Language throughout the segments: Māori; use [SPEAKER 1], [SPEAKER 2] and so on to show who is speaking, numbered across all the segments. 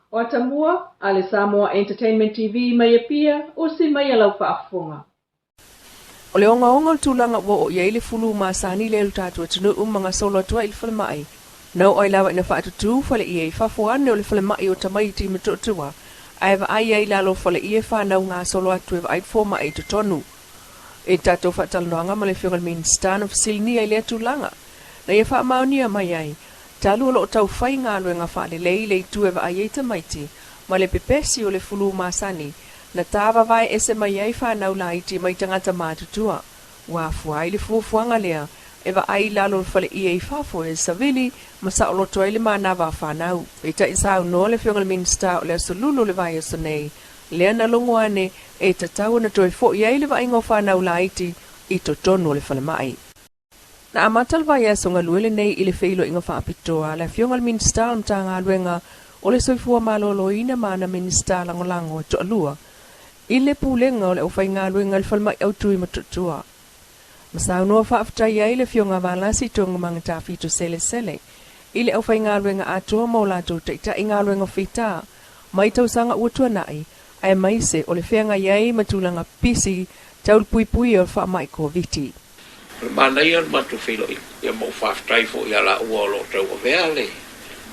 [SPEAKER 1] O Samoa, ale Samoa Entertainment TV mai pia o si mai lau whaafonga.
[SPEAKER 2] O le onga tūlanga wo o ia le fulu masani le utatu tunu mga solo tua il whalemai. Nau ai lawa ina whaatutu whale ia I whafuane o le whalemai o tamaiti matutua. Aiva ai lalo whale ia whanau ngā solo atu eva ai fōma ai tutonu. E tato whaatalanoanga ma le whiongal minister of silni ai le tūlanga. Na ia whaamaunia mai ai. Talu lo tau whai ngā luenga whaale lei tu eva ai e tamaiti. Ma le pepesi o le fulu masani. Na tawa vai ese mai ai whanau la iti mai tangata mātutua. Wa fuai le fuafuanga lea. Eva ai lalo whale ia I whafo e sa Vili ma sa olo toi le mānawa whanau. E ta isau no le whiongal minister o le asolulu le vai aso nei. Lea na longoane e ta tau na toi fo iai le vai ngō whanau la iti I to tonu le whale mai. Na amatal vai aso ngā luele nei I le whilo inga whaapitoa. Le whiongal minister o mta ngā luenga o le soifua malolo ina mana minister langolango to alua. I le pūlenga o le awhai ngā luenga le whale mai au tui matutua. Masau noa whaaftai ai le whionga walasi tonga mga tāwhito sele. I le awhai ngā luenga atoa maulato teita I ngā luenga whita. Mai tausanga uatua nai, ai maise o le whianga iai matulanga pisi taul pui o wha mai ko viti.
[SPEAKER 3] Mana ia matu whilo ia mau whaaftai fo ia la ua o lo tau a veale.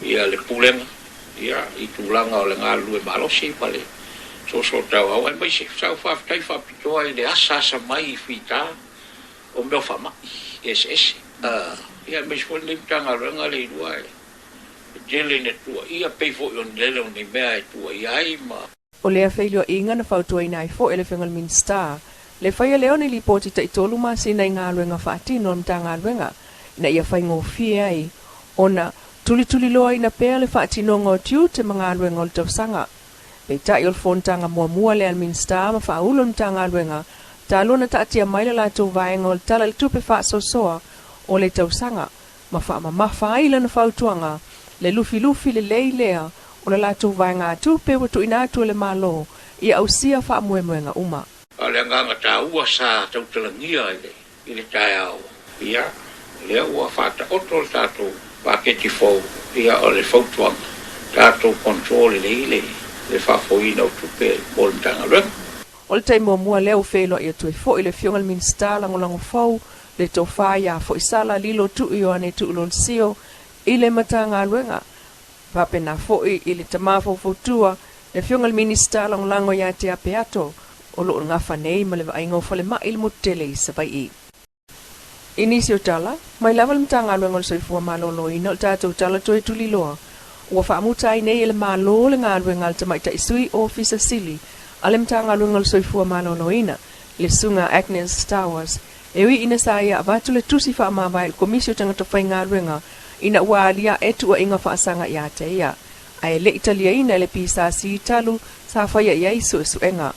[SPEAKER 3] Ia le pūlenga, ia I tūlanga o le ngā lue malosi pale. So tau au ai maise, sau whaaftai whaapitoa I le asa mai I whita. O meu fama esse ia me foi limtanga ranga le Leilua jele ne tua ia pe fo on lele on mea tua ia ma
[SPEAKER 2] o le afeilio inga na fautua ina I fo ele whiongal minister le whaia leo ni lipoti ta itolu ma sina I ngā luenga whaatino o mta ngā luenga na ia whai ngofia ai ona tuli loa ina pea le whaatino ngō tiu te mga luenga o le tausanga pe ta I ol fontanga mua le al minister ma whaulo mta ngā luenga Talo na taatia maila la tau vaenga o le tala le tupe wha soa o le tausanga. Ma wha mamafa aila na whautuanga. Le lufi le leilea o le la tau vaenga tupe watu ina atu le malo. Ia ausia wha muemuenga uma.
[SPEAKER 3] Ale nganga ta ua sa tau talangia I le tae au. Ia, lea ua whata oto le tatou paketi fau. Ia o le whautuanga. Tatou kontrole le whafoina o tupe o le tanga renga.
[SPEAKER 2] O le taimo mua leo whelo I atu e fo I le whiongal minister langolango fau, le tau whaia fo I sala lilo tu I ane tu ulon sio, I le mata ngā luenga. Wapena fo I le tamafo fautua, le whiongal minister langolango ia te ape ato, o lo ngā whanei ma le vaingo fale ma il mutele I sabai I. Inisi o tala, mai lava le mata ngā luenga le soifua malolo ina o tātou tala toi tuli loa. Ua whaamutai nei le malo le ngā luenga le tamaita isui ofisa sili, Alem tanga lungal soifua malolo ina, le sunga Agnes Towers. Ewi ina saya avatu le tusi wha amawai le komisio tangata whainga ruenga, ina ua alia etu wa inga whaasanga ia te ia. Ai le italia ina le pisa si talu sa whaia ia isu enga.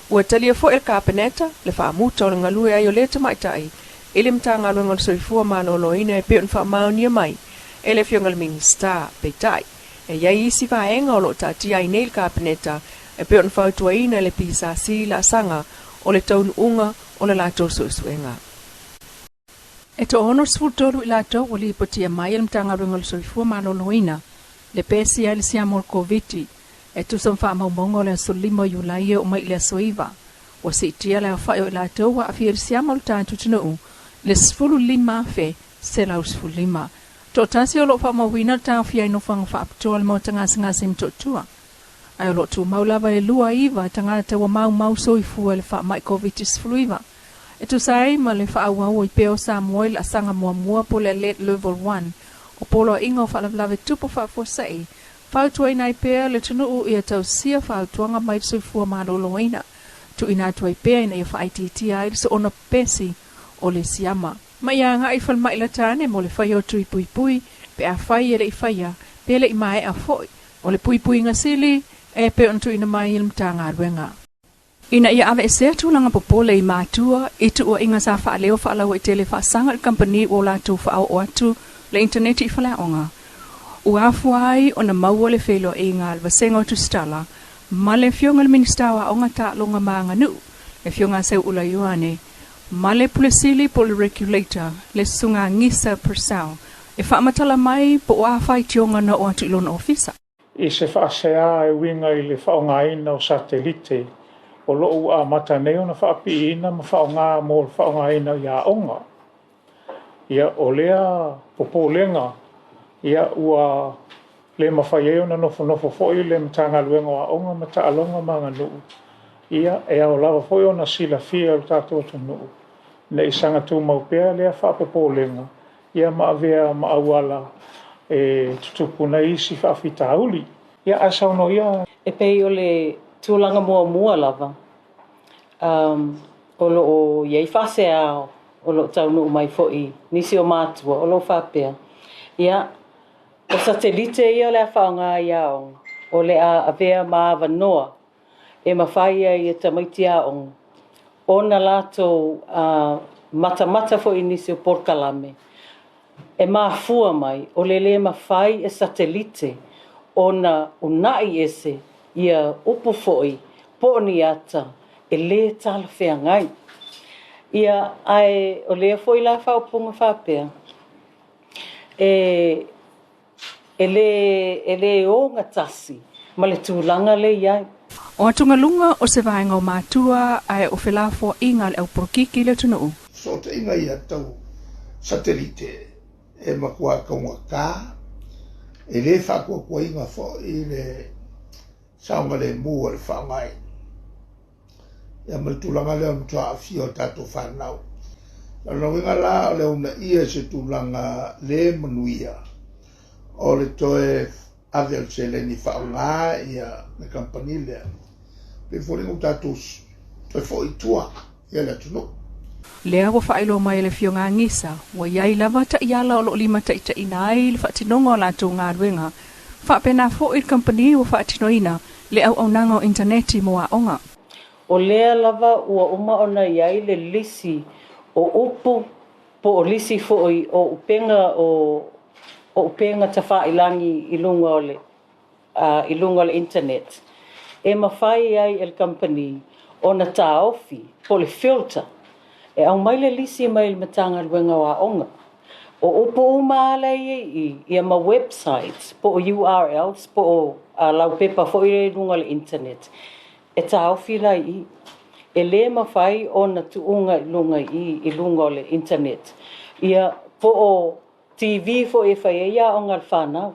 [SPEAKER 2] Ua talia fo el kapeneta, le wha amuta o le ngalue ayo le tamaitai, ele mtanga lungal soifua malolo ina e peon wha maunia mai, ele fiongal minister, peitai. E ia isi vaenga o lo tatia i neil kapeneta, e pe on whautua ina le pisa si la sanga o le taun unga o le lato suenga. E to ono sfutolu I lato o li potia mai el mtanga rungal soifua malolo ina, le pesi ai le siamol koviti, e tu som wha maumongo le solimo yulaie o mai le soiva, o si tia le whai o lato wa afir siamol tātu tunu, le sfulu lima fe, se lau sfulu lima. To tasi o lo wha mawina tā fia ino whang wha apitoa le mo tangasim totua. Ai lo tu maulava e lua iva tangata wa mau soifua le wha mai covitis fluiva. E tu sai ma le wha au I peo Samoa la sanga mua po le late level 1. O polo ingo wha lave tupo wha fosei. Whautua ina I pea le tunu u ia tau sia whautuanga mai soifua malolo ina. Tu ina tua I pea ina ia wha ITT ai so ona pesi o le siama. Ma ia nga I whal mai la tane mo le whai o tui pui pe a whai ele I whaia pe le I mai a foi. O le pui ngasili e pe ontu ina mai il mtanga ruenga. Ina ia ave se tulanga popole I matua I tu o inga sa wha leo wha lau I tele wha sanga il company o la tu wha o atu le internet I whala onga. Ua fuai o na maua le whelo I ngā alwa sengo tu stala ma le fionga le ministawa onga ta longa maanga nu le fionga seu ula yuane ma le pulisili po le regulator le sunga ngisa persao e wha matala mai po a whai tionga na o atu ilona ofisa.
[SPEAKER 4] I se whaasea e winga I le whaongaina o satelite o lo ua mataneo na whaapiina ma whaonga mo le whaongaina I aonga. Ia o lea popolenga ia ua le mawhaieo na nofo foi le matanga luenga o aonga ma taalonga mga nuu. Ia e au lava foi o na sila fia o tātou tu nuu. Na isanga tu maupea lea whapopolenga ia maavea maawala e tutupu na isi whaafitauli. Ia asau no ia.
[SPEAKER 5] E pei o le tūlanga mua lava. O lo o iei whase ao o lo tau nuu mai foi. Nisi o mātua o lo whapea. Ia o satelite ia le a whaonga ia o. O le a avea maava noa. E mawhaia i e tamaiti a o. O na lato mata foi nisi o porkalame. E mafua mai o le mawhai e satelite o na unai ese ia upu foi poni ata e le tala whea ngai. Ia ai o le foi la whaupunga whapea. E le o ngatasi ma le tūlanga le iai.
[SPEAKER 2] O atungalunga o se vaenga o mātua ai o whelafo inga le au porokiki le tunuu.
[SPEAKER 6] So te inga ia tau satelite e makua kaunga kā, e le whakua kua inga fo I le saunga le mua le whangai. Ia mai tūlanga leo mtua a fio tātou whanau. Nau inga la o leo na ia se tūlanga le manuia. O le toe avel se le ni whaunga ia na kampani lea. Pe fōringu tātou toi fo I tua, ia le tunu.
[SPEAKER 2] Lea wa whaelo mai le fionga ngisa, wa iai lava ta iala o lo lima ta ita inai le whaatinonga o lātou ngā ruenga. Whaapena fo I company wa whaatinoina le au nanga o interneti mo a onga.
[SPEAKER 5] O lea lava ua uma ona iai le lisi o upu po o lisi fo o upenga ta whaailangi I lunga o le internet. E mawhai iai el company o na taofi po le filter. E au mai le lisi mai le matanga luenga o aonga. O upo umala ia ma websites, po o URLs, po o laupepa fo I lunga le internet. E taofi la I. E le mawhai o na tuunga I lunga o le internet. Ia po o TV fo e whai ia o ngal whanau.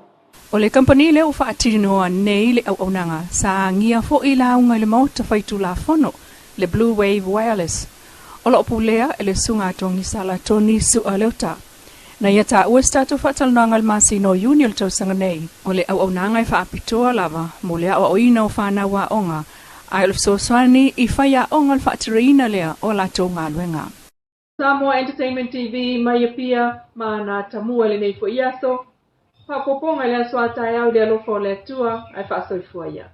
[SPEAKER 2] O le company le o whaatinoa nei le au nanga, sa ngia fo I launga le mauta whaitu la fono, le Blue Wave Wireless. O lo pulea e le sunga tongi sala toni su aleuta. Na ia ta ua statu whatalunanga le masino union tau sanga nei. O le au nanga I whaapitoa lava, mo le au ina o whanawa onga. Ai o soswani I whaia onga le whaatirina lea o la tonga luenga.
[SPEAKER 1] Samoa Entertainment TV mai pia mana tamua le nei fo iaso. Papoponga le aswata ya le alofo le tua ai whaasoifua ia.